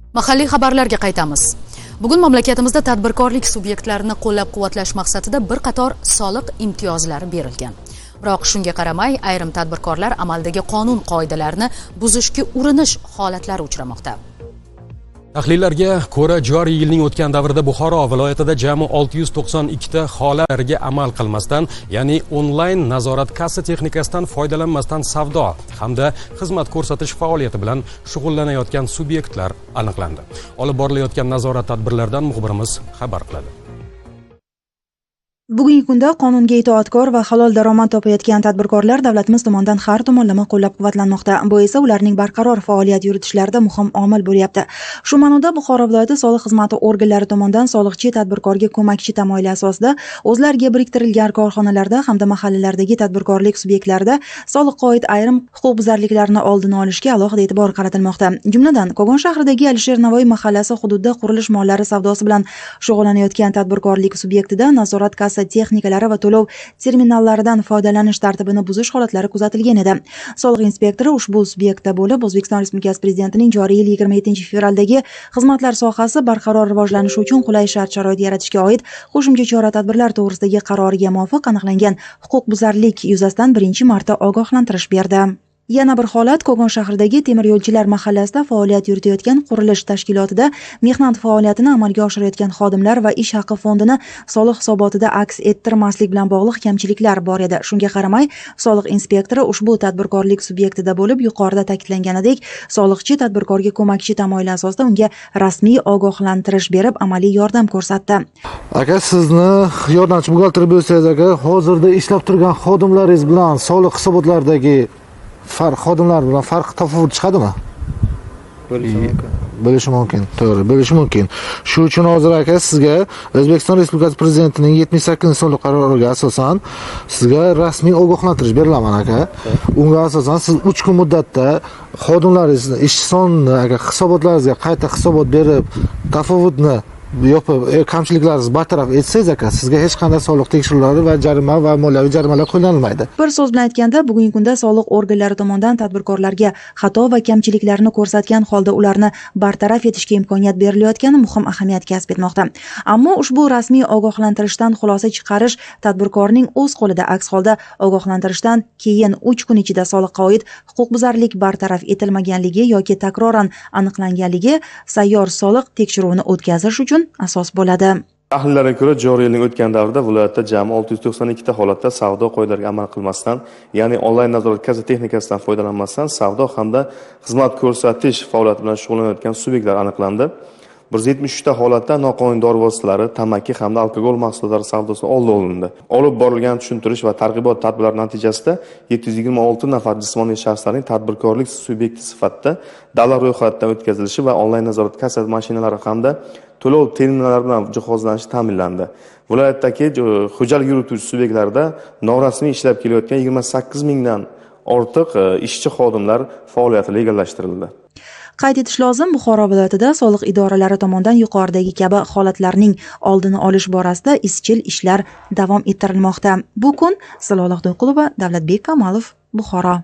Mahalliy xabarlarga qaytamiz. Bugun mamlakatimizda tadbirkorlik subyektlarini qo'llab-quvvatlash maqsadida bir qator soliq imtiyozlari berilgan. Biroq shunga qaramay, ayrim tadbirkorlar amaldagi qonun qoidalarini buzishga urinish holatlari uchramoqda. Tahlillarga ko'ra, joriy yilning o'tgan davrida Buxoro viloyatida jami 692 ta holatlarga amal qilmasdan, ya'ni onlayn nazorat kassa texnikasidan foydalanmasdan savdo hamda xizmat ko'rsatish faoliyati bilan shug'ullanayotgan subyektlar aniqlandi. Olib borilayotgan nazorat tadbirlaridan muxbirimiz xabar qiladi. Bugungi kunda qonunga itoatkor va halol daromad topayotgan tadbirkorlar davlatimiz tomonidan har tomonlama qo'llab-quvvatlanmoqda. Bu esa ularning barqaror faoliyat yuritishlarida muhim omil bo'lyapti. Shu ma'noda Buxoro viloyati soliq xizmati organlari tomonidan soliqchi tadbirkorga ko'makchi tamoyili asosida o'zlariga biriktirilgan korxonalarda hamda mahallalardagi tadbirkorlik subyektlarida soliqqa oid ayrim huquqbuzarliklarni oldini olishga alohida e'tibor qaratilmoqda. Jumladan, Kogon shahridagi Alisher Navoiy mahallasi hududida qurilish mollari savdosi bilan shug'ullanayotgan tadbirkorlik subyektida nazorat kassa texnikalari va to'lov terminallaridan foydalanish tartibini buzish holatlari kuzatilgan edi. Soliq inspektori ushbu subyektda bo'lib, O'zbekiston Respublikasi Prezidentining joriy yil 27-fevraldagi xizmatlar sohasi barqaror rivojlanishi uchun qulay shart-sharoit yaratishga oid qo'shimcha chora-tadbirlar to'g'risidagi qaroriga muvofiq aniqlangan huquqbuzarlik yuzasidan birinchi marta ogohlantirish berdi. Yana bir holat Kogon shahridagi Temir yo'lchilar mahallasida faoliyat yuritayotgan qurilish tashkilotida mehnat faoliyatini amalga oshirayotgan xodimlar va ish haqi fondini soliq hisobotida aks ettirmaslik bilan bog'liq kamchiliklar bor edi. Shunga qaramay, soliq inspektori ushbu tadbirkorlik subyektida bo'lib, yuqorida ta'kidlanganidek, soliqchi tadbirkorga ko'makchi tamoyili asosida unga rasmiy ogohlantirish berib, amaliy yordam ko'rsatdi. Aka, sizni yordamchi buxgalter bo'lsangiz, aka, hozirda ishlab turgan xodimlaringiz bilan soliq hisobotlaridagi xodimlar bilan farq tafovut chiqadimi? Bo'lishi mumkin. To'g'ri, bo'lishi mumkin. Shu uchun hozir aka sizga O'zbekiston Respublikasi Prezidentining 78-sonli qaroriga asosan sizga rasmiy ogohlantirish berilaman aka. Unga asosan siz 3 kun muddatda xodimlaringizni ish sonini aka hisobotlaringizga qayta hisobot berib, tafovutni yopib, kamchiliklaringizni bartaraf etsangiz aka, sizga hech qanday soliq tekshiruvlari va jarima va moliyaviy jarimalar qo'llanilmaydi. Bir so'z bilan aytganda, bugungi kunda soliq organlari tomonidan tadbirkorlarga xato va kamchiliklarni ko'rsatgan holda ularni bartaraf etishga imkoniyat berilayotgani muhim ahamiyat kasb etmoqda. Ammo ushbu rasmiy ogohlantirishdan xulosa chiqarish tadbirkorning o'z qo'lida. Aks holda ogohlantirishdan keyin 3 kun ichida soliqqa oid huquqbuzarlik bartaraf etilmaganligi yoki takroran aniqlanganligi sayyor soliq tekshiruvini o'tkazish uchun asos bo'ladi. Tahlillarga ko'ra, joriy yilning o'tgan davrida viloyatda jami 692 ta holatda savdo qoidalariga amal qilmasdan, ya'ni onlayn nazorat kassa texnikasidan foydalanmasdan savdo hamda xizmat ko'rsatish faoliyati bilan shug'ullanayotgan subyektlar aniqlandi. 173 ta holatda noqonuniy dori vositalari, tamaki hamda alkogol mahsulotlari savdosi oldi olindi. Olib borilgan tushuntirish va targ'ibot tadbirlari natijasida 726 nafar jismoniy shaxslarning tadbirkorlik subyekti sifatida davlat ro'yxatidan o'tkazilishi va onlayn nazorat kassa mashinalari hamda to'lov terminallari bilan jihozlanishi ta'minlandi. Viloyatdagi xo'jalik yurituvchi subyektlarida norasmiy ishlab kelayotgan 28 mingdan ortiq ishchi xodimlar faoliyati legallashtirildi. Qayd etish lozim, Buxoro viloyatida soliq idoralari tomonidan yuqoridagi kabi holatlarning oldini olish borasida izchil ishlar davom ettirilmoqda. Bu kun Zilola Xudoyqulova, Davlatbek Kamolov, Buxoro.